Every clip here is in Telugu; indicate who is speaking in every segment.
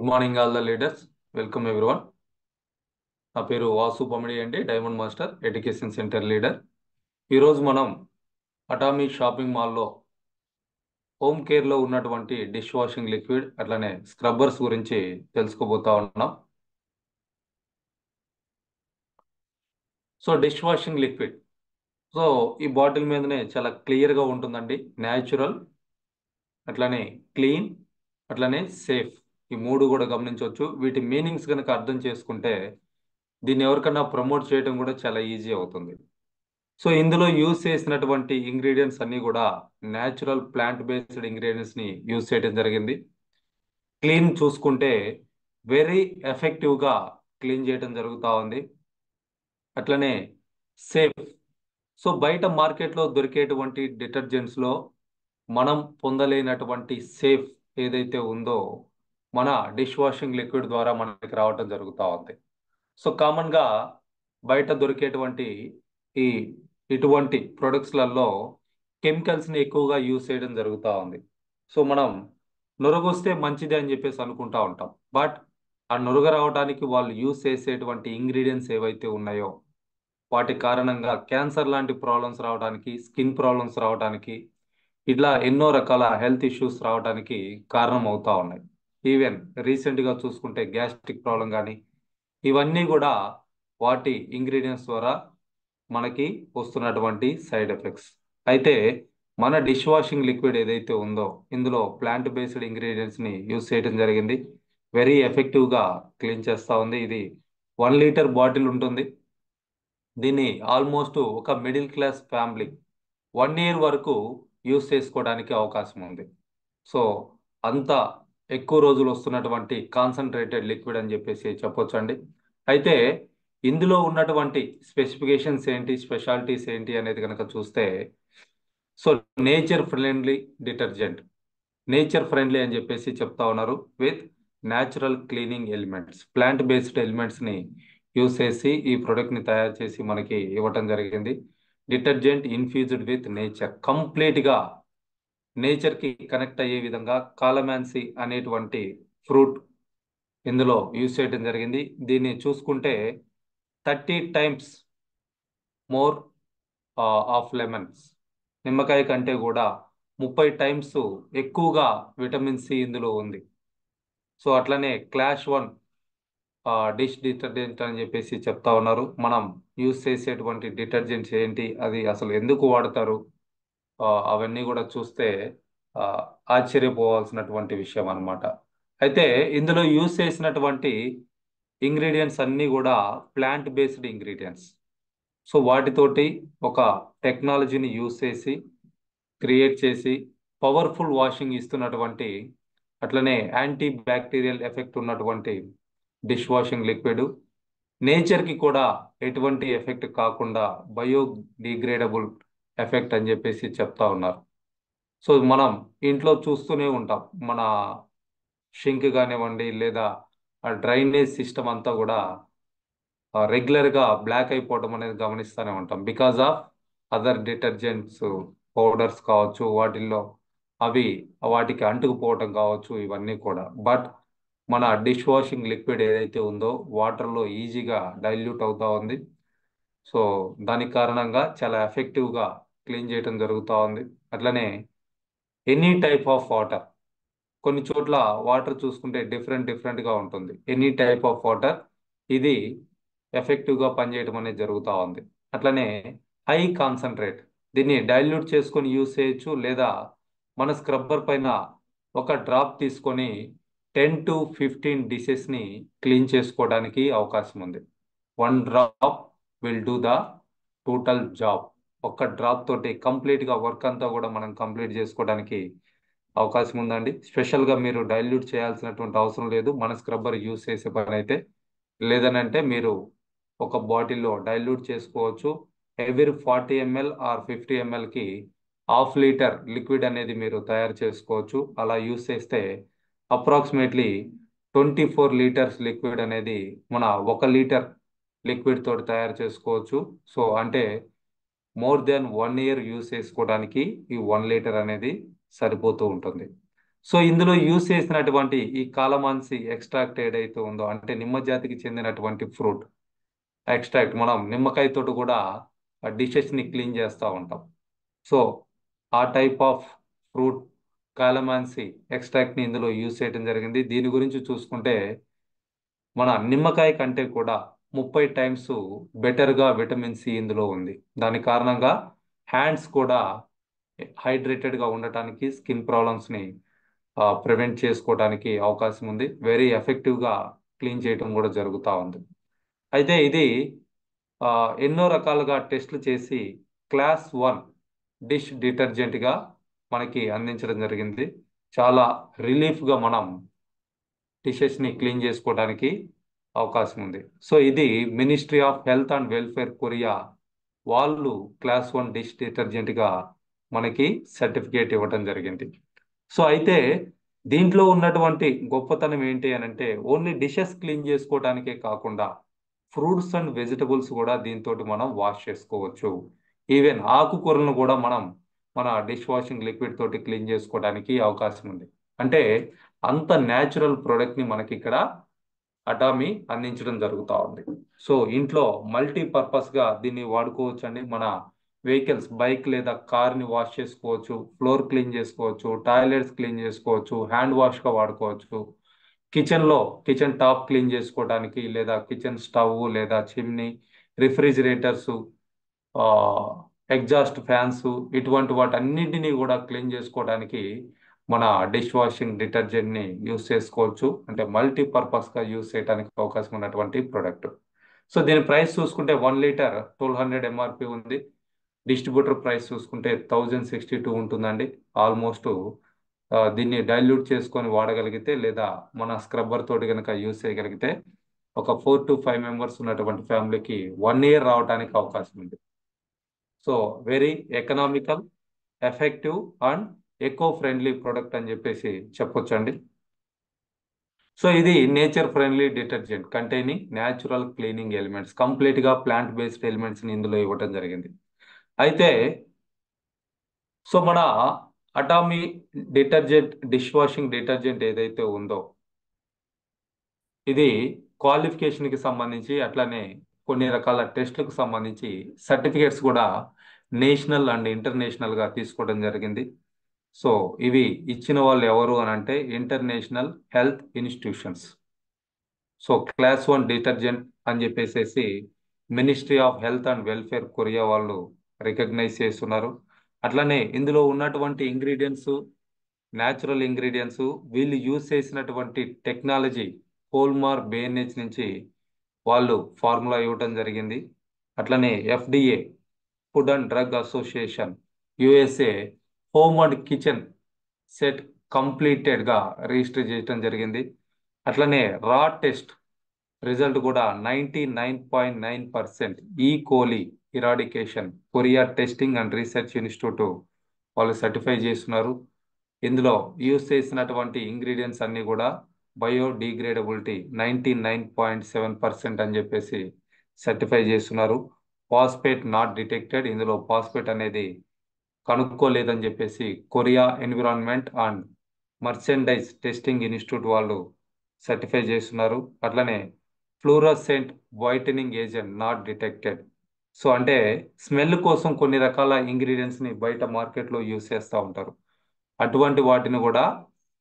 Speaker 1: Good morning all the leaders. Welcome everyone. నా పేరు వాసు పమిడి అండి, diamond master education centre leader. ఈరోజు మనం అటామీ షాపింగ్ మాల్లో హోమ్ కేర్లో ఉన్నటువంటి డిష్ వాషింగ్ లిక్విడ్ అట్లనే స్క్రబ్బర్స్ గురించి తెలుసుకోబోతా ఉన్నాం. So dish washing liquid, so ఈ బాటిల్ మీదనే చాలా క్లియర్గా ఉంటుందండి. న్యాచురల్, అట్లనే క్లీన్, అట్లనే సేఫ్, ఈ మూడు కూడా గమనించవచ్చు. వీటి మీనింగ్స్ కనుక అర్థం చేసుకుంటే దీన్ని ఎవరికన్నా ప్రమోట్ చేయడం కూడా చాలా ఈజీ అవుతుంది. సో ఇందులో యూజ్ చేసినటువంటి ఇంగ్రీడియంట్స్ అన్నీ కూడా న్యాచురల్ ప్లాంట్ బేస్డ్ ఇంగ్రీడియంట్స్ని యూజ్ చేయడం జరిగింది. క్లీన్ చూసుకుంటే వెరీ ఎఫెక్టివ్గా క్లీన్ చేయడం జరుగుతూ ఉంది. అట్లనే సేఫ్, సో బయట మార్కెట్లో దొరికేటువంటి డిటర్జెంట్స్లో మనం పొందలేనటువంటి సేఫ్ ఏదైతే ఉందో మన డిష్ వాషింగ్ లిక్విడ్ ద్వారా మనకి రావటం జరుగుతూ ఉంది. సో కామన్గా బయట దొరికేటువంటి ఈ ఇటువంటి ప్రొడక్ట్స్లలో కెమికల్స్ని ఎక్కువగా యూజ్ చేయడం జరుగుతూ ఉంది. సో మనం నురగొస్తే మంచిది అని చెప్పేసి అనుకుంటా ఉంటాం. బట్ ఆ నురగ రావడానికి వాళ్ళు యూజ్ చేసేటువంటి ఇంగ్రీడియంట్స్ ఏవైతే ఉన్నాయో వాటి కారణంగా క్యాన్సర్ లాంటి ప్రాబ్లమ్స్ రావడానికి, స్కిన్ ప్రాబ్లమ్స్ రావడానికి, ఇట్లా ఎన్నో రకాల హెల్త్ ఇష్యూస్ రావడానికి కారణం అవుతా ఉన్నాయి. ఈవెన్ రీసెంట్గా చూసుకుంటే గ్యాస్ట్రిక్ ప్రాబ్లం కానీ, ఇవన్నీ కూడా వాటి ఇంగ్రీడియంట్స్ ద్వారా మనకి వస్తున్నటువంటి సైడ్ ఎఫెక్ట్స్. అయితే మన డిష్ వాషింగ్ లిక్విడ్ ఏదైతే ఉందో ఇందులో ప్లాంట్ బేస్డ్ ఇంగ్రీడియంట్స్ని యూజ్ చేయడం జరిగింది. వెరీ ఎఫెక్టివ్గా క్లీన్ చేస్తూ ఉంది. ఇది 1 లీటర్ బాటిల్ ఉంటుంది. దీన్ని ఆల్మోస్ట్ ఒక మిడిల్ క్లాస్ ఫ్యామిలీ 1 ఇయర్ వరకు యూజ్ చేసుకోవడానికి అవకాశం ఉంది. సో అంత ఎక్కువ రోజులు వస్తున్నటువంటి కాన్సన్ట్రేటెడ్ లిక్విడ్ అని చెప్పేసి చెప్పొచ్చండి. అయితే ఇందులో ఉన్నటువంటి స్పెసిఫికేషన్స్ ఏంటి, స్పెషాలిటీస్ ఏంటి అనేది కనుక చూస్తే, so nature friendly detergent, nature friendly అని చెప్పేసి చెప్తా ఉన్నారు. With natural cleaning elements, plant based ఎలిమెంట్స్ని యూజ్ చేసి ఈ ప్రోడక్ట్ని తయారు చేసి మనకి ఇవ్వటం జరిగింది. డిటర్జెంట్ ఇన్ఫ్యూజ్డ్ విత్ నేచర్, కంప్లీట్గా నేచర్కి కనెక్ట్ అయ్యే విధంగా కాలమాన్సీ అనేటువంటి ఫ్రూట్ ఇందులో యూజ్ చేయడం జరిగింది. దీన్ని చూసుకుంటే 30 టైమ్స్ మోర్ ఆఫ్ లెమన్స్, నిమ్మకాయ కంటే కూడా 30 టైమ్స్ ఎక్కువగా విటమిన్ సి ఇందులో ఉంది. సో అట్లనే క్లాష్ 1 డిష్ డిటర్జెంట్ అని చెప్పేసి చెప్తా ఉన్నారు. మనం యూజ్ చేసేటువంటి డిటర్జెంట్స్ ఏంటి, అది అసలు ఎందుకు వాడతారు, అవన్నీ కూడా చూస్తే ఆ, ఆశ్చర్యపోవాల్సినటువంటి విషయం అన్నమాట. అయితే ఇందులో యూజ్ చేసినటువంటి ఇంగ్రీడియంట్స్ అన్నీ కూడా ప్లాంట్ బేస్డ్ ఇంగ్రీడియంట్స్. సో వాటితోటి ఒక టెక్నాలజీని యూజ్ చేసి క్రియేట్ చేసి పవర్ఫుల్ వాషింగ్ ఇస్తున్నటువంటి, అట్లనే యాంటీ బ్యాక్టీరియల్ ఎఫెక్ట్ ఉన్నటువంటి డిష్ వాషింగ్ లిక్విడ్, నేచర్కి కూడా ఎటువంటి ఎఫెక్ట్ కాకుండా బయోడిగ్రేడబుల్ ఎఫెక్ట్ అని చెప్పేసి చెప్తా ఉన్నారు. సో మనం ఇంట్లో చూస్తూనే ఉంటాం, మన షింక్ కానివ్వండి లేదా డ్రైనేజ్ సిస్టమ్ అంతా కూడా రెగ్యులర్గా బ్లాక్ అయిపోవడం అనేది గమనిస్తూనే ఉంటాం. Because of other detergents powders కావచ్చు, వాటిల్లో అవి వాటికి అంటుకుపోవటం కావచ్చు, ఇవన్నీ కూడా. బట్ మన డిష్ వాషింగ్ లిక్విడ్ ఏదైతే ఉందో వాటర్లో ఈజీగా డైల్యూట్ అవుతా ఉంది. సో దానికి కారణంగా చాలా ఎఫెక్టివ్గా క్లీన్ చేయడం జరుగుతూ ఉంది. అట్లనే ఎనీ టైప్ ఆఫ్ వాటర్, కొన్ని చోట్ల వాటర్ చూసుకుంటే డిఫరెంట్ డిఫరెంట్గా ఉంటుంది. ఎనీ టైప్ ఆఫ్ వాటర్ ఇది ఎఫెక్టివ్గా పనిచేయడం అనేది జరుగుతూ ఉంది. అట్లనే హై కాన్సన్ట్రేట్, దీన్ని డైల్యూట్ చేసుకొని యూజ్ చేయొచ్చు, లేదా మన స్క్రబ్బర్ పైన ఒక డ్రాప్ తీసుకొని 10 to 15 డిషెస్ని క్లీన్ చేసుకోవడానికి అవకాశం ఉంది. 1 drop will do the total job. ఒక్క డ్రాప్ తోటి కంప్లీట్గా వర్క్ అంతా కూడా మనం కంప్లీట్ చేసుకోవడానికి అవకాశం ఉందండి. స్పెషల్గా మీరు డైల్యూట్ చేయాల్సినటువంటి అవసరం లేదు మన స్క్రబ్బర్ యూజ్ చేసే పని అయితే. లేదనంటే మీరు ఒక బాటిల్లో డైల్యూట్ చేసుకోవచ్చు. ఎవ్రీ 40 ml ఆర్ 50 mlకి 1/2 లీటర్ లిక్విడ్ అనేది మీరు తయారు చేసుకోవచ్చు. అలా యూజ్ చేస్తే అప్రాక్సిమేట్లీ 24 లీటర్స్ లిక్విడ్ అనేది మన 1 లీటర్ లిక్విడ్ తోటి తయారు చేసుకోవచ్చు. సో అంటే మోర్ దెన్ 1 ఇయర్ యూజ్ చేసుకోవడానికి ఈ 1 లీటర్ అనేది సరిపోతూ ఉంటుంది. సో ఇందులో యూజ్ చేసినటువంటి ఈ కాలమాన్సి ఎక్స్ట్రాక్ట్ ఏదైతే ఉందో, అంటే నిమ్మ జాతికి చెందినటువంటి ఫ్రూట్ ఎక్స్ట్రాక్ట్, మనం నిమ్మకాయ తోటి కూడా డిషెస్ ని క్లీన్ చేస్తూ ఉంటాం. సో ఆ టైప్ ఆఫ్ ఫ్రూట్ కాలమాన్సి ఎక్స్ట్రాక్ట్ ని ఇందులో యూజ్ చేయడం జరిగింది. దీని గురించి చూసుకుంటే మన నిమ్మకాయ కంటే కూడా 30 టైమ్స్ బెటర్గా విటమిన్ సి ఇందులో ఉంది. దాని కారణంగా హ్యాండ్స్ కూడా హైడ్రేటెడ్గా ఉండటానికి, స్కిన్ ప్రాబ్లమ్స్ని ప్రివెంట్ చేసుకోవడానికి అవకాశం ఉంది. వెరీ ఎఫెక్టివ్గా క్లీన్ చేయడం కూడా జరుగుతూ ఉంది. అయితే ఇది ఆ, ఎన్నో రకాలుగా టెస్టులు చేసి క్లాస్ 1 డిష్ డిటర్జెంట్గా మనకి అందించడం జరిగింది. చాలా రిలీఫ్గా మనం డిషెస్ని క్లీన్ చేసుకోవడానికి అవకాశం ఉంది. సో ఇది ministry of health and welfare Korea వాళ్ళు క్లాస్ 1 డిష్ డిటర్జెంట్గా మనకి సర్టిఫికేట్ ఇవ్వడం జరిగింది. సో అయితే దీంట్లో ఉన్నటువంటి గొప్పతనం ఏంటి అని అంటే, ఓన్లీ డిషెస్ క్లీన్ చేసుకోవడానికే కాకుండా ఫ్రూట్స్ అండ్ వెజిటబుల్స్ కూడా దీంతో మనం వాష్ చేసుకోవచ్చు. ఈవెన్ ఆకుకూరలను కూడా మనం మన డిష్ వాషింగ్ లిక్విడ్ తోటి క్లీన్ చేసుకోవడానికి అవకాశం ఉంది. అంటే అంత న్యాచురల్ ప్రోడక్ట్ ని మనకి ఇక్కడ అటామీ అందించడం జరుగుతూ ఉంది. సో ఇంట్లో మల్టీపర్పస్ గా దీన్ని వాడుకోవచ్చు అండి. మన వెహికల్స్, బైక్ లేదా కార్ ని వాష్ చేసుకోవచ్చు, ఫ్లోర్ క్లీన్ చేసుకోవచ్చు, టాయిలెట్స్ క్లీన్ చేసుకోవచ్చు, హ్యాండ్ వాష్ గా వాడుకోవచ్చు. కిచెన్ లో కిచెన్ టాప్ క్లీన్ చేసుకోవడానికి, లేదా కిచెన్ స్టవ్ లేదా చిమ్నీ, రిఫ్రిజిరేటర్స్, ఎగ్జాస్ట్ ఫ్యాన్స్, ఇటువంటి వాటన్నిటిని కూడా క్లీన్ చేసుకోవడానికి మన డిష్ వాషింగ్ డిటర్జెంట్ ని యూస్ చేసుకోవచ్చు. అంటే మల్టీపర్పస్ గా యూస్ చేయడానికి అవకాశం ఉన్నటువంటి ప్రొడక్ట్. సో దీని ప్రైస్ చూసుకుంటే 1 లీటర్ 1200 ఎంఆర్పి ఉంది. డిస్ట్రిబ్యూటర్ ప్రైస్ చూసుకుంటే 1062 ఉంటుందండి. ఆల్మోస్ట్ దీన్ని డైల్యూట్ చేసుకొని వాడగలిగితే, లేదా మన స్క్రబ్బర్ తోటి కనుక యూస్ చేయగలిగితే, ఒక 4 to 5 మెంబర్స్ ఉన్నటువంటి ఫ్యామిలీకి 1 ఇయర్ రావడానికి అవకాశం ఉంది. So very economical, effective and eco friendly product అని చెప్పేసి చెప్పొచ్చండి. సో ఇది nature friendly detergent containing natural cleaning elements, complete గా ప్లాంట్ బేస్డ్ ఎలిమెంట్స్ ని ఇందులో ఇవ్వడం జరిగింది. అయితే సో మన Atomy detergent, dish washing detergent ఏదైతే ఉందో, ఇది క్వాలిఫికేషన్ కి సంబంధించి, అట్లానే కొన్ని రకాల టెస్ట్లకు సంబంధించి సర్టిఫికేట్స్ కూడా నేషనల్ అండ్ ఇంటర్నేషనల్ గా తీసుకోవడం జరిగింది. సో ఇవి ఇచ్చిన వాళ్ళు ఎవరు అని అంటే international health institutions. So class 1 detergent అని చెప్పేసి ministry of health and welfare Korea వాళ్ళు రికగ్నైజ్ చేస్తున్నారు. అట్లానే ఇందులో ఉన్నటువంటి ఇంగ్రీడియంట్స్, న్యాచురల్ ఇంగ్రీడియంట్స్, వీళ్ళు యూజ్ చేసినటువంటి టెక్నాలజీ హోల్మార్ బిఎన్హెచ్ నుంచి వాళ్ళు ఫార్ములా ఇవ్వటం జరిగింది. అట్లనే FDA, food and drug association, USA home and kitchen set completed గా రిజిస్టర్ చేయడం జరిగింది. అట్లనే రా టెస్ట్ రిజల్ట్ కూడా 99.9% ఈ coli eradication Korea testing and research institute వాళ్ళు సర్టిఫై చేస్తున్నారు. ఇందులో యూజ్ చేసినటువంటి ఇంగ్రీడియంట్స్ అన్ని కూడా బయోడిగ్రేడబిలిటీ 99.7% అని చెప్పేసి సర్టిఫై చేస్తున్నారు. ఫాస్ఫేట్ నాట్ డిటెక్టెడ్, ఇందులో ఫాస్ఫేట్ అనేది కనుక్కోలేదని చెప్పేసి Korea environment and merchandise testing institute వాళ్ళు సర్టిఫై చేస్తున్నారు. అట్లనే fluorescent whitening agent not detected. So అంటే స్మెల్ కోసం కొన్ని రకాల ఇంగ్రీడియంట్స్ ని బయట మార్కెట్లో యూజ్ చేస్తూ ఉంటారు. అటువంటి వాటిని కూడా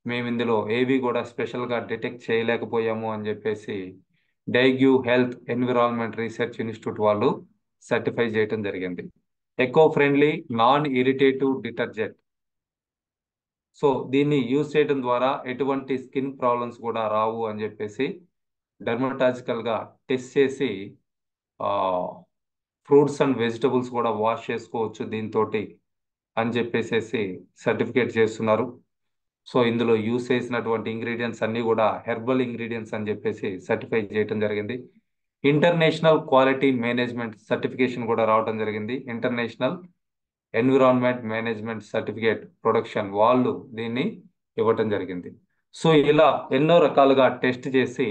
Speaker 1: మేము ఇందులో ఏవి కూడా స్పెషల్ గా డిటెక్ట్ చేయలేకపోయాము అని చెప్పేసి డైగ్యూ హెల్త్ ఎన్విరాన్మెంట్ రీసెర్చ్ ఇన్స్టిట్యూట్ వాళ్ళు సర్టిఫై చేయడం జరిగింది. Eco friendly non irritative detergent. So దీన్ని యూజ్ చేయడం ద్వారా ఎటువంటి స్కిన్ ప్రాబ్లమ్స్ కూడా రావు అని చెప్పేసి డెర్మటాలజికల్ గా టెస్ట్ చేసి ఫ్రూట్స్ అండ్ వెజిటబుల్స్ కూడా వాష్ చేసుకోవచ్చు దీంతో అని చెప్పేసి సర్టిఫికేట్ చేస్తున్నారు. సో ఇందులో యూజ్ చేసినటువంటి ఇంగ్రీడియంట్స్ అన్ని కూడా హెర్బల్ ఇంగ్రీడియంట్స్ అని చెప్పేసి సర్టిఫై చేయడం జరిగింది. ఇంటర్నేషనల్ క్వాలిటీ మేనేజ్మెంట్ సర్టిఫికేషన్ కూడా రావడం జరిగింది. International environment management certificate production వాళ్ళు దీన్ని ఇవ్వటం జరిగింది. సో ఇలా ఎన్నో రకాలుగా టెస్ట్ చేసి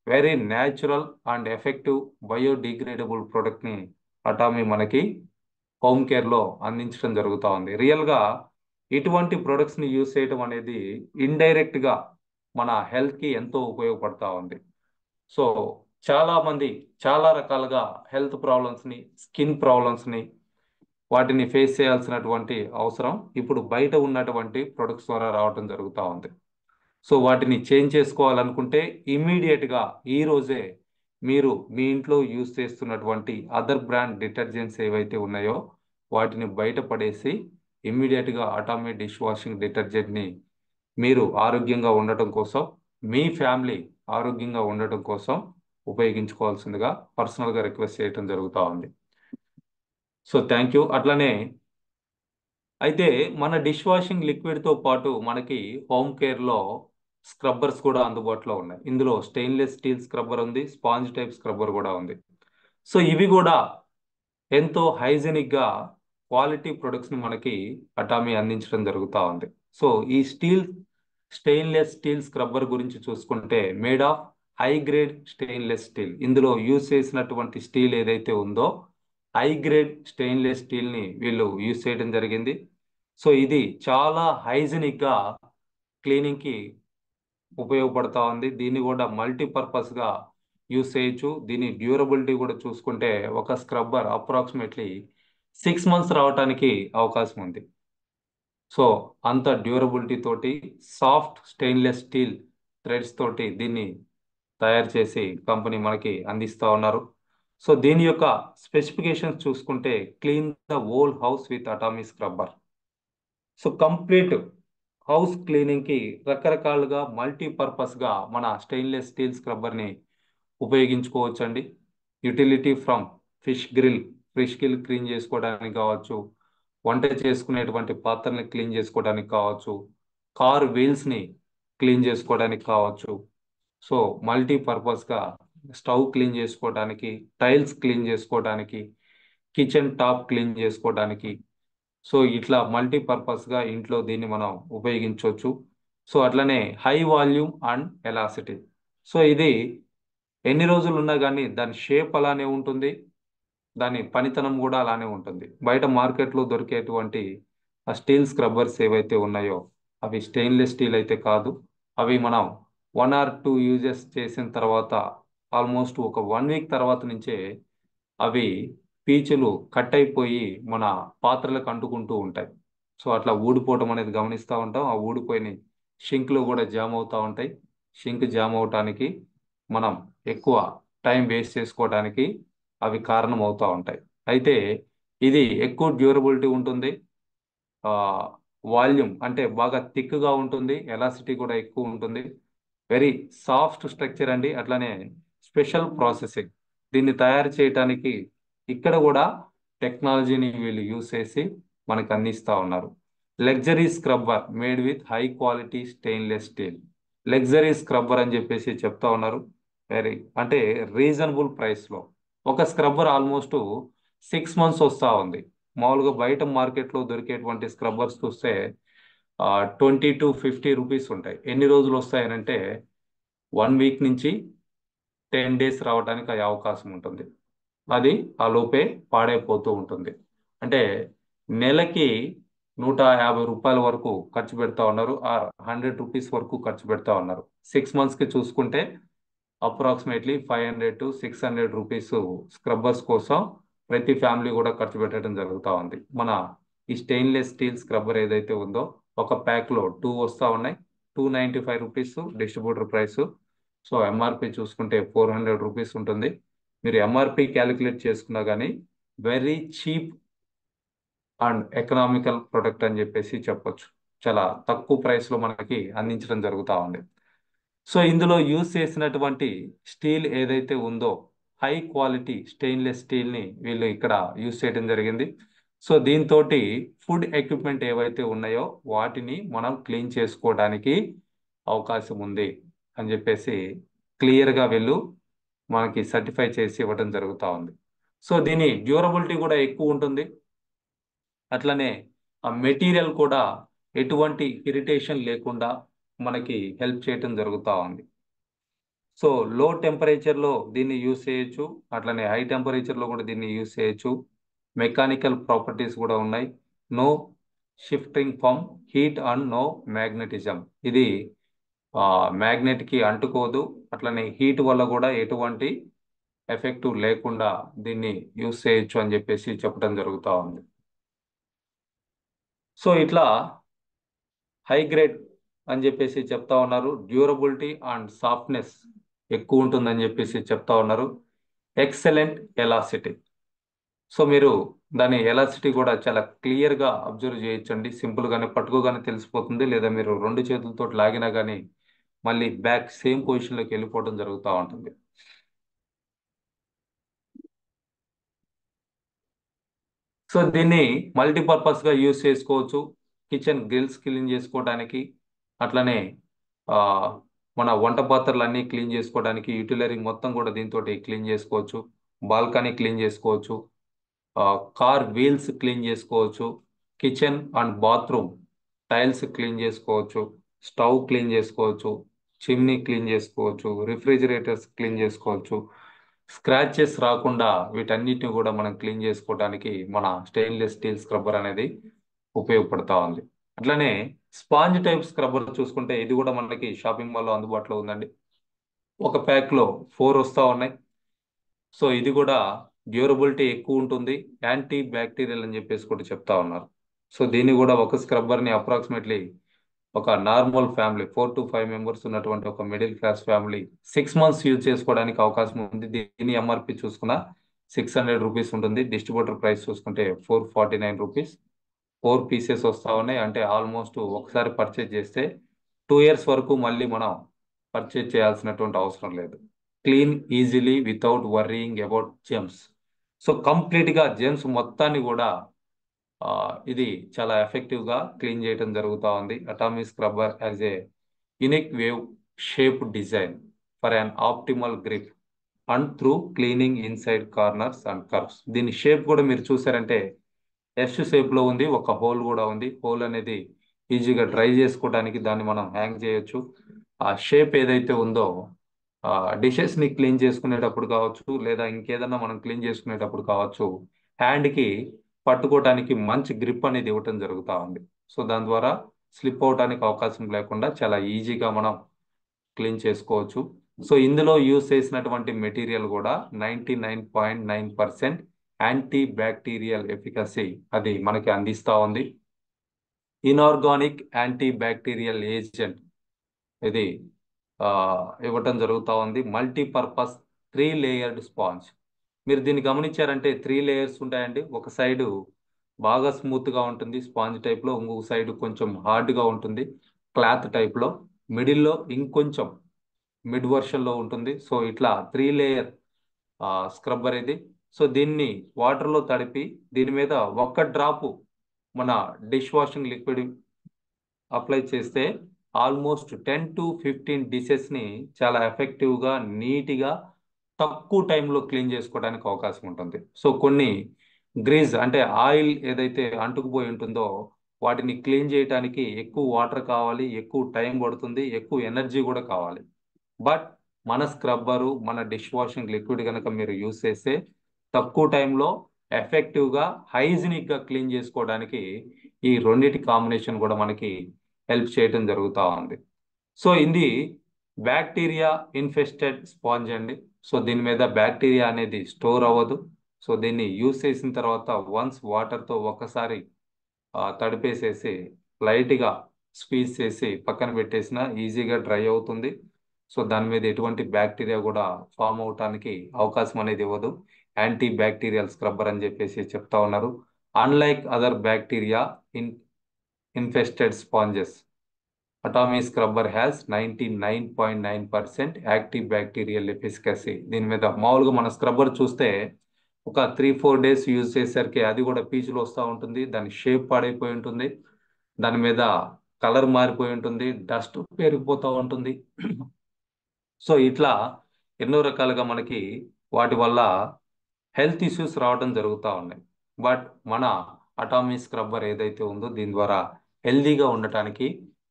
Speaker 1: very natural and effective biodegradable product ని అటామీ మనకి హోమ్ కేర్ లో అందించడం జరుగుతూ ఉంది. రియల్ గా ఇటువంటి ప్రొడక్ట్స్ని యూజ్ చేయడం అనేది ఇండైరెక్ట్గా మన హెల్త్కి ఎంతో ఉపయోగపడతా ఉంది. సో చాలా మంది చాలా రకాలుగా హెల్త్ ప్రాబ్లమ్స్ని, స్కిన్ ప్రాబ్లమ్స్ని వాటిని ఫేస్ చేయాల్సినటువంటి అవసరం ఇప్పుడు బయట ఉన్నటువంటి ప్రొడక్ట్స్ ద్వారా రావడం జరుగుతూ ఉంది. సో వాటిని చేంజ్ చేసుకోవాలనుకుంటే ఇమ్మీడియట్గా ఈ రోజే మీరు మీ ఇంట్లో యూజ్ చేస్తున్నటువంటి అదర్ బ్రాండ్ డిటర్జెంట్స్ ఏవైతే ఉన్నాయో వాటిని బయట పడేసి ఇమ్మీడియట్గా అటామీ డిష్ వాషింగ్ డిటర్జెంట్ని మీరు ఆరోగ్యంగా ఉండటం కోసం, మీ ఫ్యామిలీ ఆరోగ్యంగా ఉండటం కోసం ఉపయోగించుకోవాల్సిందిగా పర్సనల్గా రిక్వెస్ట్ చేయడం జరుగుతూ ఉంది. So thank you. అట్లనే అయితే మన డిష్ వాషింగ్ లిక్విడ్తో పాటు మనకి హోమ్ కేర్లో స్క్రబ్బర్స్ కూడా అందుబాటులో ఉన్నాయి. ఇందులో స్టెయిన్లెస్ స్టీల్ స్క్రబ్బర్ ఉంది, స్పాంజ్ టైప్ స్క్రబ్బర్ కూడా ఉంది. సో ఇవి కూడా ఎంతో హైజెనిక్గా క్వాలిటీ ప్రొడక్ట్స్ని మనకి అటామీ అందించడం జరుగుతూ ఉంది. సో ఈ స్టెయిన్లెస్ స్టీల్ స్క్రబ్బర్ గురించి చూసుకుంటే made of high grade stainless steel. ఇందులో యూజ్ చేసినటువంటి స్టీల్ ఏదైతే ఉందో హై గ్రేడ్ స్టెయిన్లెస్ స్టీల్ని వీళ్ళు యూజ్ చేయడం జరిగింది. సో ఇది చాలా హైజెనిక్గా క్లీనింగ్కి ఉపయోగపడతా ఉంది. దీన్ని కూడా మల్టీపర్పస్గా యూజ్ చేయొచ్చు. దీని డ్యూరబిలిటీ కూడా చూసుకుంటే ఒక స్క్రబ్బర్ అప్రాక్సిమేట్లీ 6 months రావడానికి అవకాశం ఉంది. సో అంత డ్యూరబిలిటీ తోటి సాఫ్ట్ స్టెయిన్లెస్ స్టీల్ థ్రెడ్స్ తోటి దీన్ని తయారు చేసి కంపెనీ మనకి అందిస్తూ ఉన్నారు. సో దీని యొక్క స్పెసిఫికేషన్స్ చూసుకుంటే clean the whole house with Atomy scrubber. So complete house క్లీనింగ్కి రకరకాలుగా మల్టీపర్పస్గా మన స్టెయిన్లెస్ స్టీల్ స్క్రబ్బర్ని ఉపయోగించుకోవచ్చండి. Utility from fish gill clean చేసుకోవడానికి కావచ్చు, వంట చేసుకునేటువంటి పాత్రల్ని క్లీన్ చేసుకోవడానికి కావచ్చు, కార్ వీల్స్ని క్లీన్ చేసుకోవడానికి కావచ్చు. సో మల్టీపర్పస్గా స్టవ్ క్లీన్ చేసుకోవడానికి, టైల్స్ క్లీన్ చేసుకోవడానికి, కిచెన్ టాప్ క్లీన్ చేసుకోవడానికి, సో ఇట్లా మల్టీపర్పస్గా ఇంట్లో దీన్ని మనం ఉపయోగించవచ్చు. సో అట్లనే high volume and elasticity. So ఇది ఎన్ని రోజులు ఉన్నా కానీ దాని షేప్ అలానే ఉంటుంది, దాని పనితనం కూడా అలానే ఉంటుంది. బయట మార్కెట్లో దొరికేటువంటి ఆ స్టీల్ స్క్రబ్బర్స్ ఏవైతే ఉన్నాయో అవి స్టెయిన్లెస్ స్టీల్ అయితే కాదు. అవి మనం 1 or 2 యూజెస్ చేసిన తర్వాత ఆల్మోస్ట్ ఒక 1 week తర్వాత నుంచే అవి పీచులు కట్ అయిపోయి మన పాత్రలకు అంటుకుంటూ ఉంటాయి. సో అట్లా ఊడిపోవటం అనేది గమనిస్తూ ఉంటాం. ఆ ఊడిపోయిన షింక్లు కూడా జామ్ అవుతూ ఉంటాయి. షింక్ జామ్ అవటానికి మనం ఎక్కువ టైం వేస్ట్ చేసుకోవడానికి అవి కారణం అవుతూ ఉంటాయి. అయితే ఇది ఎక్కువ డ్యూరబిలిటీ ఉంటుంది, వాల్యూమ్ అంటే బాగా థిక్గా ఉంటుంది, ఎలాసిటీ కూడా ఎక్కువ ఉంటుంది, వెరీ సాఫ్ట్ స్ట్రక్చర్ అండి. అట్లానే స్పెషల్ ప్రాసెసింగ్. దీన్ని తయారు చేయడానికి ఇక్కడ కూడా టెక్నాలజీని వీళ్ళు యూజ్ చేసి మనకు అందిస్తూ ఉన్నారు. Luxury scrubber made with high quality stainless steel. Luxury scrubber అని చెప్పేసి చెప్తా ఉన్నారు. వెరీ అంటే రీజనబుల్ ప్రైస్లో ఒక స్క్రబ్బర్ ఆల్మోస్ట్ 6 months వస్తూ ఉంది. మామూలుగా బయట మార్కెట్లో దొరికేటువంటి స్క్రబ్బర్స్ చూస్తే 20 to 50 రూపీస్ ఉంటాయి. ఎన్ని రోజులు వస్తాయనంటే 1 week నుంచి 10 days రావడానికి అది అవకాశం ఉంటుంది. అది ఆ లోపే పాడైపోతూ ఉంటుంది. అంటే నెలకి 150 రూపాయల వరకు ఖర్చు పెడతా ఉన్నారు, ఆర్ 100 రూపీస్ వరకు ఖర్చు పెడతా ఉన్నారు. 6 monthsకి చూసుకుంటే అప్రాక్సిమేట్లీ 500 to 600 రూపీస్ స్క్రబ్బర్స్ కోసం ప్రతి ఫ్యామిలీ కూడా ఖర్చు పెట్టడం జరుగుతూ ఉంది. మన ఈ స్టెయిన్లెస్ స్టీల్ స్క్రబ్బర్ ఏదైతే ఉందో ఒక ప్యాక్లో 2 వస్తూ ఉన్నాయి. 295 rupees distributor price. So MRP చూసుకుంటే 400 రూపీస్ ఉంటుంది. మీరు ఎంఆర్పి క్యాలిక్యులేట్ చేసుకున్నా కానీ very cheap and economical product అని చెప్పేసి చెప్పొచ్చు. చాలా తక్కువ ప్రైస్లో మనకి అందించడం జరుగుతూ ఉంది. సో ఇందులో యూజ్ చేసినటువంటి స్టీల్ ఏదైతే ఉందో హై క్వాలిటీ స్టెయిన్లెస్ స్టీల్ని వీళ్ళు ఇక్కడ యూజ్ చేయడం జరిగింది. సో దీంతో ఫుడ్ ఎక్విప్మెంట్ ఏవైతే ఉన్నాయో వాటిని మనం క్లీన్ చేసుకోవడానికి అవకాశం ఉంది అని చెప్పేసి క్లియర్గా వీళ్ళు మనకి సర్టిఫై చేసి ఇవ్వడం జరుగుతూ ఉంది. సో దీని డ్యూరబిలిటీ కూడా ఎక్కువ ఉంటుంది. అట్లనే ఆ మెటీరియల్ కూడా ఎటువంటి ఇరిటేషన్ లేకుండా మనకి హెల్ప్ చేయటం జరుగుతూ ఉంది. సో లో టెంపరేచర్లో దీన్ని యూజ్ చేయొచ్చు, అట్లనే హై టెంపరేచర్లో కూడా దీన్ని యూజ్ చేయొచ్చు. మెకానికల్ ప్రాపర్టీస్ కూడా ఉన్నాయి. No shifting from heat and no magnetism. ఇది మ్యాగ్నెట్ కి అంటుకోదు, అట్లనే హీట్ వల్ల కూడా ఎటువంటి ఎఫెక్టివ్ లేకుండా దీన్ని యూస్ చేయొచ్చు అని చెప్పేసి చెప్పడం జరుగుతూ ఉంది. సో ఇట్లా హై గ్రేడ్ అని చెప్పేసి చెప్తా ఉన్నారు. డ్యూరబిలిటీ అండ్ సాఫ్ట్నెస్ ఎక్కువ ఉంటుందని చెప్పేసి చెప్తా ఉన్నారు. Excellent elasticity. సో మీరు దాని ఎలాసిటీ కూడా చాలా క్లియర్ గా అబ్జర్వ్ చేయొచ్చండి. సింపుల్ గానే పట్టుకోగానే తెలిసిపోతుంది, లేదా మీరు రెండు చేతులతో లాగినా కానీ మళ్ళీ బ్యాక్ సేమ్ పొజిషన్ లోకి వెళ్ళిపోవడం జరుగుతూ ఉంటుంది. సో దీన్ని మల్టీపర్పస్ గా యూజ్ చేసుకోవచ్చు. కిచెన్ గ్రిల్స్ క్లీన్ చేసుకోవడానికి, అట్లనే ఆ, మన వంట పాత్రలు అన్ని క్లీన్ చేసుకోవడానికి, యూటిలరీ మొత్తం కూడా దీంతో క్లీన్ చేసుకోవచ్చు. బాల్కనీ క్లీన్ చేసుకోవచ్చు, కార్ వీల్స్ క్లీన్ చేసుకోవచ్చు, kitchen and bathroom tiles clean చేసుకోవచ్చు, స్టవ్ క్లీన్ చేసుకోవచ్చు, చిమ్నీ క్లీన్ చేసుకోవచ్చు, రిఫ్రిజిరేటర్స్ క్లీన్ చేసుకోవచ్చు. స్క్రాచెస్ రాకుండా వీటన్నిటిని కూడా మనం క్లీన్ చేసుకోవడానికి మన స్టెయిన్లెస్ స్టీల్ స్క్రబ్బర్ అనేది ఉపయోగపడతా ఉంది. అట్లనే స్పాంజ్ టైప్ స్క్రబ్బర్ చూసుకుంటే ఇది కూడా మనకి షాపింగ్ మాల్లో అందుబాటులో ఉందండి. ఒక ప్యాక్ లో 4 వస్తా ఉన్నాయి. సో ఇది కూడా డ్యూరబిలిటీ ఎక్కువ ఉంటుంది, యాంటీ బ్యాక్టీరియల్ అని చెప్పేసి కూడా చెప్తా ఉన్నారు. సో దీన్ని కూడా ఒక స్క్రబ్బర్ ని అప్రాక్సిమేట్లీ ఒక నార్మల్ ఫ్యామిలీ 4 to 5 మెంబర్స్ ఉన్నటువంటి ఒక middle class family 6 months use చేసుకోవడానికి అవకాశం ఉంది. దీని ఎంఆర్పి చూసుకున్న 600 రూపీస్ ఉంటుంది. డిస్ట్రిబ్యూటర్ ప్రైస్ చూసుకుంటే 449 రూపీస్. 4 పీసెస్ వస్తా ఉన్నాయి. అంటే ఆల్మోస్ట్ ఒకసారి పర్చేజ్ చేస్తే 2 ఇయర్స్ వరకు మళ్ళీ మనం పర్చేజ్ చేయాల్సినటువంటి అవసరం లేదు. Clean easily without worrying about germs. So complete గా జెమ్స్ మొత్తాన్ని కూడా ఆ, ఇది చాలా ఎఫెక్టివ్ గా క్లీన్ చేయడం జరుగుతూ ఉంది. Atomic scrubber as a unique wave shape design for an optimal grip and through cleaning inside corners and curves. దీని షేప్ కూడా మీరు చూసారంటే ఎస్ షేప్ లో ఉంది, ఒక హోల్ కూడా ఉంది. హోల్ అనేది ఈజీగా డ్రై చేసుకోవడానికి దాన్ని మనం హ్యాంగ్ చేయొచ్చు. ఆ షేప్ ఏదైతే ఉందో డిషెస్ ని క్లీన్ చేసుకునేటప్పుడు కావచ్చు, లేదా ఇంకేదన్నా మనం క్లీన్ చేసుకునేటప్పుడు కావచ్చు, హ్యాండ్ కి పట్టుకోవడానికి మంచి గ్రిప్ అనేది ఇవ్వటం జరుగుతూ ఉంది. సో దాని ద్వారా స్లిప్ అవడానికి అవకాశం లేకుండా చాలా ఈజీగా మనం క్లీన్ చేసుకోవచ్చు. సో ఇందులో యూజ్ చేసినటువంటి మెటీరియల్ కూడా 99.9% యాంటీ బ్యాక్టీరియల్ ఎఫికసీ అది మనకి అందిస్తా ఉంది. ఇనార్గానిక్ యాంటీ బ్యాక్టీరియల్ ఏజెంట్ ఇది ఆ, ఇవ్వటం జరుగుతూ ఉంది. Multipurpose 3 layered sponge. మీరు దీన్ని గమనించారంటే 3 లేయర్స్ ఉంటాయండి. ఒక సైడు బాగా స్మూత్ గా ఉంటుంది స్పాంజ్ టైప్ లో, ఇంకొక సైడ్ కొంచెం హార్డ్ గా ఉంటుంది క్లాత్ టైప్ లో, మిడిల్లో ఇంకొంచెం మిడ్ వర్షన్ లో ఉంటుంది. సో ఇట్లా 3 లేయర్ స్క్రబ్బర్ ఇది. సో దీన్ని వాటర్ లో తడిపి దీని మీద ఒక్క డ్రాపు మన డిష్ వాషింగ్ లిక్విడ్ అప్లై చేస్తే ఆల్మోస్ట్ 10 to 15 డిషెస్ ని చాలా ఎఫెక్టివ్ గా నీట్ గా తక్కువ టైంలో క్లీన్ చేసుకోవడానికి అవకాశం ఉంటుంది. సో కొన్ని గ్రీజ్ అంటే ఆయిల్ ఏదైతే అంటుకుపోయి ఉంటుందో వాటిని క్లీన్ చేయడానికి ఎక్కువ వాటర్ కావాలి, ఎక్కువ టైం పడుతుంది, ఎక్కువ ఎనర్జీ కూడా కావాలి. బట్ మన స్క్రబ్బరు, మన డిష్ వాషింగ్ లిక్విడ్ కనుక మీరు యూస్ చేస్తే తక్కువ టైంలో ఎఫెక్టివ్ గా హైజీనిక్ గా క్లీన్ చేసుకోవడానికి ఈ రెండిటి కాంబినేషన్ కూడా మనకి హెల్ప్ చేయడం జరుగుతూ ఉంది. సో ఇది బ్యాక్టీరియా ఇన్ఫెస్టెడ్ స్పాంజ్ అండి. సో దీని మీద బ్యాక్టీరియా అనేది స్టోర్ అవ్వదు. సో దీన్ని యూస్ చేసిన తర్వాత వన్స్ వాటర్తో ఒక్కసారి తడిపేసేసి లైట్గా స్క్వీజ్ చేసి పక్కన పెట్టేసిన ఈజీగా డ్రై అవుతుంది. సో దాని మీద ఎటువంటి బ్యాక్టీరియా కూడా ఫామ్ అవటానికి అవకాశం అనేది ఇవ్వదు. యాంటీ బ్యాక్టీరియల్ స్క్రబ్బర్ అని చెప్పేసి చెప్తా ఉన్నారు. Unlike other bacteria in infested sponges, atomic scrubber has 99.9% active bacterial efficacy. దీని మీద మామూలుగా మన స్క్రబ్బర్ చూస్తే ఒక 3-4 డేస్ యూజ్ చేసరికి అది కూడా పీచులు వస్తూ ఉంటుంది, దాని షేప్ పాడైపోయి ఉంటుంది, దాని మీద కలర్ మారిపోయి ఉంటుంది, డస్ట్ పెరిగిపోతూ ఉంటుంది. సో ఇట్లా ఎన్నో రకాలుగా మనకి వాటి వల్ల హెల్త్ ఇష్యూస్ రావడం జరుగుతూ ఉన్నాయి. బట్ మన అటామిక్ స్క్రబ్బర్ ఏదైతే ఉందో దీని ద్వారా హెల్దీగా ఉండటానికి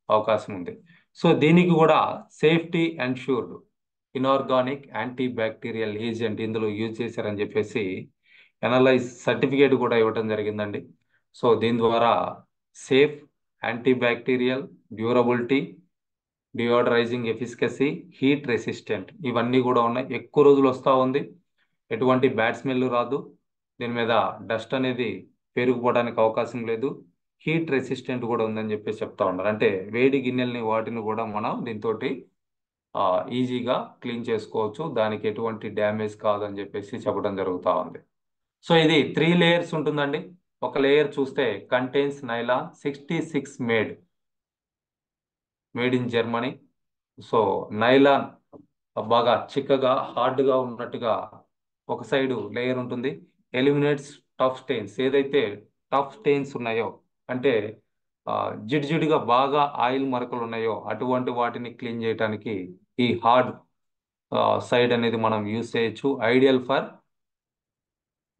Speaker 1: అవకాశం ఉంది. సో దీనికి కూడా safety ensured inorganic anti bacterial agent ఇందులో యూజ్ చేశారని చెప్పేసి ఎనలైజ్ సర్టిఫికేట్ కూడా ఇవ్వడం జరిగిందండి. సో దీని ద్వారా safe, antibacterial, durability, deodorizing efficacy, heat resistant, ఇవన్నీ కూడా ఉన్నాయి. ఎక్కువ రోజులు వస్తూ ఉంది, ఎటువంటి బ్యాడ్ స్మెల్ రాదు, దీని మీద డస్ట్ అనేది పెరిగిపోవడానికి అవకాశం లేదు, హీట్ రెసిస్టెంట్ కూడా ఉందని చెప్పేసి చెప్తా ఉన్నారు. అంటే వేడి గిన్నెల్ని వాటిని కూడా మనం దీంతో ఈజీగా క్లీన్ చేసుకోవచ్చు, దానికి ఎటువంటి డ్యామేజ్ కాదని చెప్పేసి చెప్పడం జరుగుతూ ఉంది. సో ఇది 3 లేయర్స్ ఉంటుందండి. ఒక లేయర్ చూస్తే contains nylon 66 made in Germany. So nylon బాగా చిక్కగా హార్డ్గా ఉన్నట్టుగా ఒక సైడు లేయర్ ఉంటుంది. ఎలిమినేట్స్ టఫ్ స్టెయిన్స్, ఏదైతే టఫ్ స్టెయిన్స్ ఉన్నాయో అంటే జిడ్జిడ్గా బాగా ఆయిల్ మరకలు ఉన్నాయో అటువంటి వాటిని క్లీన్ చేయడానికి ఈ హార్డ్ సైడ్ అనేది మనం యూస్ చేయొచ్చు. Ideal for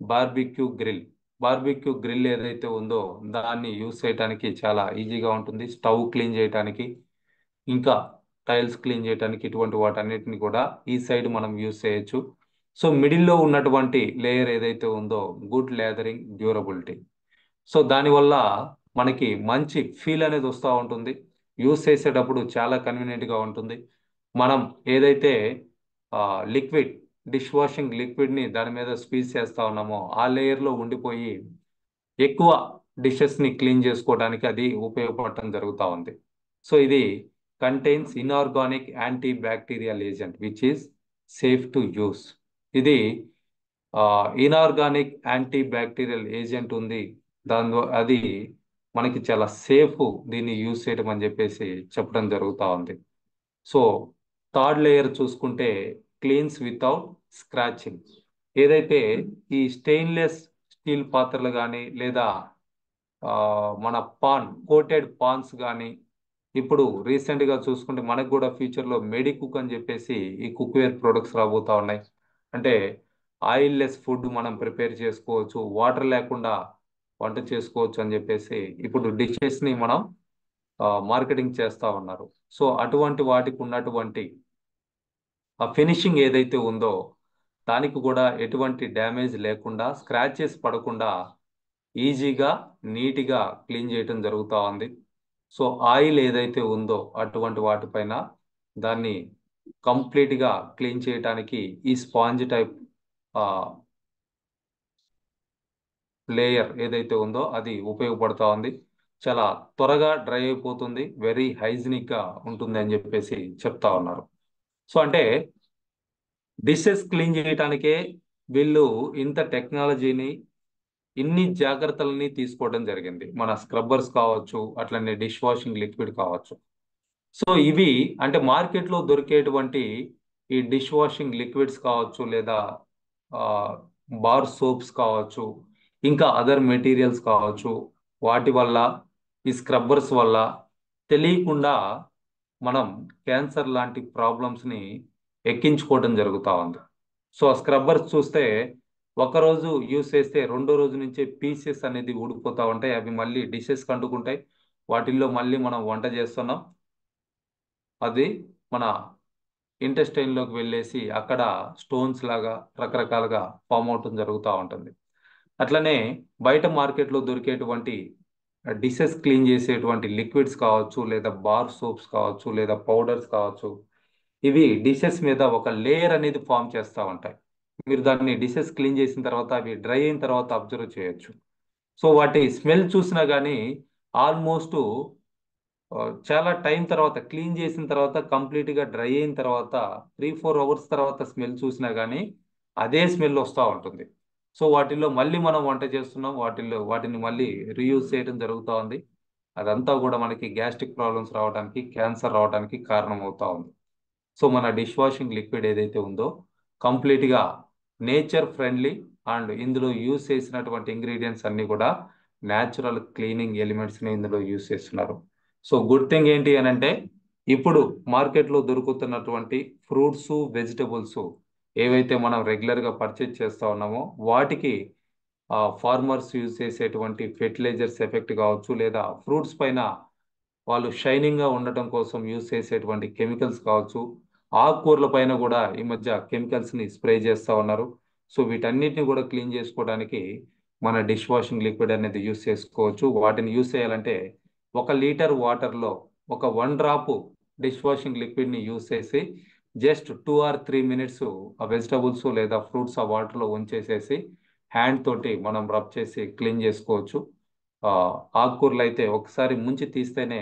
Speaker 1: barbecue grill. Barbecue grill ఏదైతే ఉందో దాన్ని యూస్ చేయడానికి చాలా ఈజీగా ఉంటుంది, స్టవ్ క్లీన్ చేయడానికి, ఇంకా టైల్స్ క్లీన్ చేయడానికి, ఇటువంటి వాటన్నిటిని కూడా ఈ సైడ్ మనం యూస్ చేయొచ్చు. సో మిడిల్లో ఉన్నటువంటి లేయర్ ఏదైతే ఉందో గుడ్ లేదరింగ్, డ్యూరబిలిటీ. సో దానివల్ల మనకి మంచి ఫీల్ అనేది వస్తూ ఉంటుంది, యూస్ చేసేటప్పుడు చాలా కన్వీనియంట్గా ఉంటుంది. మనం ఏదైతే లిక్విడ్, డిష్ వాషింగ్ లిక్విడ్ని దాని మీద స్క్వీజ్ చేస్తా ఉన్నామో ఆ లేయర్లో ఉండిపోయి ఎక్కువ డిషెస్ని క్లీన్ చేసుకోవడానికి అది ఉపయోగపడటం జరుగుతూ ఉంది. సో ఇది contains inorganic anti bacterial agent which is safe to use. ఇది ఇన్ఆర్గానిక్ యాంటీ బ్యాక్టీరియల్ ఏజెంట్ ఉంది, దాని అది మనకి చాలా సేఫ్ దీన్ని యూస్ చేయడం అని చెప్పేసి చెప్పడం జరుగుతూ ఉంది. సో థర్డ్ లేయర్ చూసుకుంటే క్లీన్స్ వితౌట్ స్క్రాచింగ్. ఏదైతే ఈ స్టెయిన్లెస్ స్టీల్ పాత్రలు కానీ లేదా మన కోటెడ్ పాన్స్ కానీ, ఇప్పుడు రీసెంట్గా చూసుకుంటే మనకు కూడా ఫ్యూచర్లో మెడి కుక్ అని చెప్పేసి ఈ కుక్వేర్ ప్రొడక్ట్స్ రాబోతా ఉన్నాయి. అంటే ఆయిల్ లెస్ ఫుడ్ మనం ప్రిపేర్ చేసుకోవచ్చు, వాటర్ లేకుండా వంట చేసుకోవచ్చు అని చెప్పేసి ఇప్పుడు డిషెస్ని మనం మార్కెటింగ్ చేస్తూ ఉన్నారు. సో అటువంటి వాటికి ఉన్నటువంటి ఆ ఫినిషింగ్ ఏదైతే ఉందో దానికి కూడా ఎటువంటి డ్యామేజ్ లేకుండా, స్క్రాచెస్ పడకుండా ఈజీగా నీట్గా క్లీన్ చేయటం జరుగుతూ ఉంది. సో ఆయిల్ ఏదైతే ఉందో అటువంటి వాటిపైన దాన్ని కంప్లీట్గా క్లీన్ చేయడానికి ఈ స్పాంజ్ టైప్ లేయర్ ఏదైతే ఉందో అది ఉపయోగపడుతూ ఉంది. చాలా త్వరగా డ్రై అయిపోతుంది, వెరీ హైజీనిక్గా ఉంటుంది అని చెప్పేసి చెప్తా ఉన్నారు. సో అంటే డిషెస్ క్లీన్ చేయడానికే వీళ్ళు ఇంత టెక్నాలజీని, ఇన్ని జాగ్రత్తలని తీసుకోవడం జరిగింది. మన స్క్రబ్బర్స్ కావచ్చు, అట్లనే డిష్ వాషింగ్ లిక్విడ్ కావచ్చు. సో ఇవి అంటే మార్కెట్లో దొరికేటువంటి ఈ డిష్ వాషింగ్ లిక్విడ్స్ కావచ్చు, లేదా బార్ సోప్స్ కావచ్చు, ఇంకా అదర్ మెటీరియల్స్ కావచ్చు, వాటి వల్ల ఈ స్క్రబ్బర్స్ వల్ల తెలియకుండా మనం క్యాన్సర్ లాంటి ప్రాబ్లమ్స్ని ఎక్కించుకోవడం జరుగుతూ ఉంది. సో స్క్రబ్బర్స్ చూస్తే ఒకరోజు యూస్ చేస్తే రెండో రోజు నుంచే పీసెస్ అనేది ఊడిపోతూ ఉంటాయి, అవి మళ్ళీ డిషెస్ కంటుకుంటాయి, వాటిల్లో మళ్ళీ మనం వంట చేస్తున్నాం, అది మన ఇంటెస్టైన్లోకి వెళ్ళేసి అక్కడ స్టోన్స్ లాగా రకరకాలుగా ఫామ్ అవటం జరుగుతూ ఉంటుంది. అట్లనే బయట మార్కెట్లో దొరికేటువంటి డిషెస్ క్లీన్ చేసేటువంటి లిక్విడ్స్ కావచ్చు, లేదా బార్ సోప్స్ కావచ్చు, లేదా పౌడర్స్ కావచ్చు, ఇవి డిషెస్ మీద ఒక లేయర్ అనేది ఫామ్ చేస్తూ ఉంటాయి. మీరు దాన్ని డిషెస్ క్లీన్ చేసిన తర్వాత అవి డ్రై అయిన తర్వాత అబ్జర్వ్ చేయొచ్చు. సో వాటి స్మెల్ చూసినా కానీ ఆల్మోస్ట్ చాలా టైం తర్వాత, క్లీన్ చేసిన తర్వాత కంప్లీట్గా డ్రై అయిన తర్వాత 3-4 అవర్స్ తర్వాత స్మెల్ చూసినా కానీ అదే స్మెల్ వస్తూ ఉంటుంది. సో వాటిల్లో మళ్ళీ మనం వంట చేస్తున్నాం, వాటిని మళ్ళీ రీయూజ్ చేయడం జరుగుతూ ఉంది. అదంతా కూడా మనకి గ్యాస్ట్రిక్ ప్రాబ్లమ్స్ రావడానికి, క్యాన్సర్ రావడానికి కారణం అవుతా ఉంది. సో మన డిష్ వాషింగ్ లిక్విడ్ ఏదైతే ఉందో కంప్లీట్గా నేచర్ ఫ్రెండ్లీ, అండ్ ఇందులో యూజ్ చేసినటువంటి ఇంగ్రీడియంట్స్ అన్నీ కూడా న్యాచురల్ క్లీనింగ్ ఎలిమెంట్స్ని ఇందులో యూజ్ చేస్తున్నారు. సో గుడ్ థింగ్ ఏంటి అని అంటే ఇప్పుడు మార్కెట్లో దొరుకుతున్నటువంటి ఫ్రూట్స్, వెజిటబుల్స్ ఏవైతే మనం రెగ్యులర్గా పర్చేజ్ చేస్తూ ఉన్నామో వాటికి ఫార్మర్స్ యూజ్ చేసేటువంటి ఫెర్టిలైజర్స్ ఎఫెక్ట్ కావచ్చు, లేదా ఫ్రూట్స్ పైన వాళ్ళు షైనింగ్గా ఉండటం కోసం యూజ్ చేసేటువంటి కెమికల్స్ కావచ్చు, ఆకుకూరల పైన కూడా ఈ మధ్య కెమికల్స్ని స్ప్రే చేస్తూ ఉన్నారు. సో వీటన్నిటిని కూడా క్లీన్ చేసుకోవడానికి మన డిష్ వాషింగ్ లిక్విడ్ అనేది యూస్ చేసుకోవచ్చు. వాటిని యూస్ చేయాలంటే 1 లీటర్ వాటర్లో ఒక 1 డ్రాప్ డిష్ వాషింగ్ లిక్విడ్ని యూస్ చేసి జస్ట్ 2 or 3 minutes ఆ వెజిటబుల్స్ లేదా ఫ్రూట్స్ ఆ వాటర్లో ఉంచేసేసి హ్యాండ్ తోటి మనం రబ్ చేసి క్లీన్ చేసుకోవచ్చు. ఆ, ఆకుకూరలు అయితే ఒకసారి ముంచి తీస్తేనే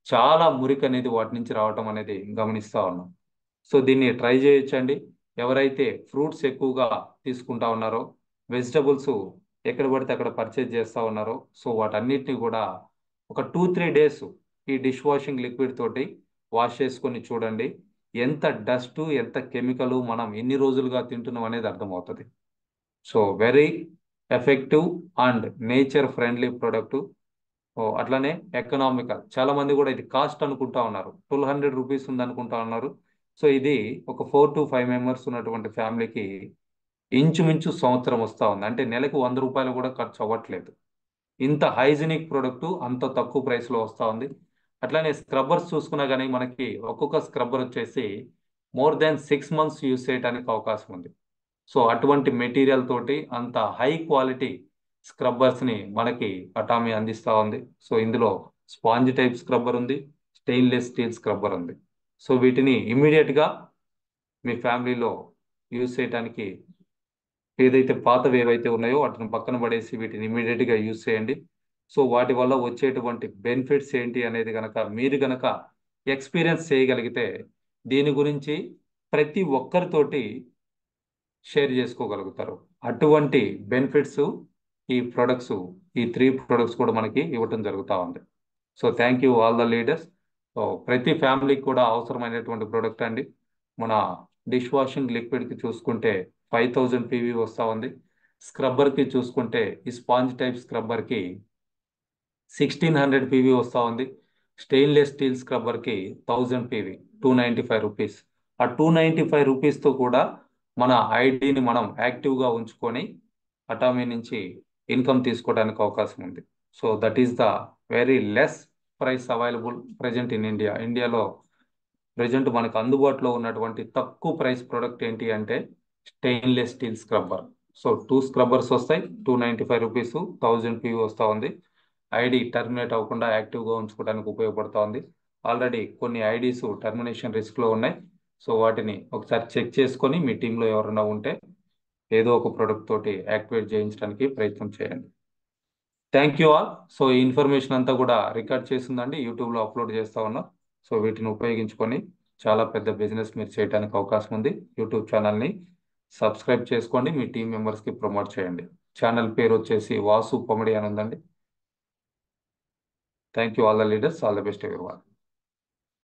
Speaker 1: చాలా మురికి అనేది వాటి నుంచి రావటం అనేది గమనిస్తా ఉన్నాం. సో దీన్ని ట్రై చేయొచ్చండి. ఎవరైతే ఫ్రూట్స్ ఎక్కువగా తీసుకుంటా ఉన్నారో, వెజిటబుల్స్ ఎక్కడ పడితే అక్కడ పర్చేజ్ చేస్తూ ఉన్నారో, సో వాటన్నిటిని కూడా ఒక 2-3 days ఈ డిష్ వాషింగ్ లిక్విడ్ తోటి వాష్ చేసుకొని చూడండి. ఎంత డస్ట్, ఎంత కెమికల్ మనం ఎన్ని రోజులుగా తింటున్నాం అనేది అర్థమవుతుంది. So very effective and nature friendly product. అట్లానే ఎకనామికల్. చాలా మంది కూడా ఇది కాస్ట్ అనుకుంటా ఉన్నారు, 1200 రూపీస్ ఉంది అనుకుంటా ఉన్నారు. సో ఇది ఒక 4 to 5 members ఉన్నటువంటి ఫ్యామిలీకి ఇంచుమించు సంవత్సరం వస్తూ ఉంది. అంటే నెలకు 100 రూపాయలు కూడా ఖర్చు అవ్వట్లేదు. ఇంత హైజీనిక్ ప్రొడక్ట్ అంత తక్కువ ప్రైస్లో వస్తూ ఉంది. అట్లానే స్క్రబ్బర్స్ చూసుకున్నా కానీ మనకి ఒక్కొక్క స్క్రబ్బర్ వచ్చేసి మోర్ దాన్ 6 months యూస్ చేయడానికి అవకాశం ఉంది. సో అటువంటి మెటీరియల్ తోటి అంత హై క్వాలిటీ స్క్రబ్బర్స్ని మనకి అటామీ అందిస్తూ ఉంది. సో ఇందులో స్పాంజ్ టైప్ స్క్రబ్బర్ ఉంది, స్టెయిన్లెస్ స్టీల్ స్క్రబ్బర్ ఉంది. సో వీటిని ఇమ్మీడియట్గా మీ ఫ్యామిలీలో యూజ్ చేయడానికి ఏదైతే పాతవి ఏవైతే ఉన్నాయో వాటిని పక్కన పడేసి వీటిని ఇమీడియట్గా యూజ్ చేయండి. సో వాటి వల్ల వచ్చేటువంటి బెనిఫిట్స్ ఏంటి అనేది కనుక మీరు కనుక ఎక్స్పీరియన్స్ చేయగలిగితే దీని గురించి ప్రతి ఒక్కరితోటి షేర్ చేసుకోగలుగుతారు. అటువంటి బెనిఫిట్స్ ఈ ప్రొడక్ట్స్, ఈ 3 ప్రొడక్ట్స్ కూడా మనకి ఇవ్వటం జరుగుతూ ఉంది. So thank you all the leaders. So ప్రతి ఫ్యామిలీకి కూడా అవసరమైనటువంటి ప్రోడక్ట్ అండి. మన డిష్ వాషింగ్ లిక్విడ్కి చూసుకుంటే 5000 పీవీ వస్తూ ఉంది. స్క్రబ్బర్కి చూసుకుంటే ఈ స్పాంజ్ టైప్ స్క్రబ్బర్కి 1600 పీవీ వస్తూ ఉంది. స్టెయిన్లెస్ స్టీల్ స్క్రబ్బర్కి 1000 పీవీ, 295 రూపీస్. ఆ 295 రూపీస్తో కూడా మన ఐడిని మనం యాక్టివ్గా ఉంచుకొని అటామీ నుంచి ఇన్కమ్ తీసుకోవడానికి అవకాశం ఉంది. So that is the very less price available present in India. ఇండియాలో ప్రజెంట్ మనకు అందుబాటులో ఉన్నటువంటి తక్కువ ప్రైస్ ప్రోడక్ట్ ఏంటి అంటే stainless steel scrubber. So 2 scrubbers వస్తాయి, 295 రూపీస్, 1000 పీవీ వస్తూ ఉంది. ఐడి టర్మినేట్ అవ్వకుండా యాక్టివ్గా ఉంచుకోవడానికి ఉపయోగపడుతూ ఉంది. ఆల్రెడీ కొన్ని ఐడీస్ టర్మినేషన్ రిస్క్లో ఉన్నాయి. సో వాటిని ఒకసారి చెక్ చేసుకొని మీ టీంలో ఎవరైనా ఉంటే ఏదో ఒక ప్రోడక్ట్ తోటి యాక్టివేట్ చేయించడానికి ప్రయత్నం చేయండి. Thank you all. సో ఈ ఇన్ఫర్మేషన్ అంతా కూడా రికార్డ్ చేసిందండి, యూట్యూబ్లో అప్లోడ్ చేస్తా ఉన్నా. సో వీటిని ఉపయోగించుకొని చాలా పెద్ద బిజినెస్ మీరు చేయడానికి అవకాశం ఉంది. యూట్యూబ్ ఛానల్ని సబ్స్క్రైబ్ చేసుకోండి, మీ టీం మెంబర్స్కి ప్రమోట్ చేయండి. ఛానల్ పేరు వచ్చేసి వాసు పొమిడి అని ఉందండి. Thank you all the leaders. All the best everyone.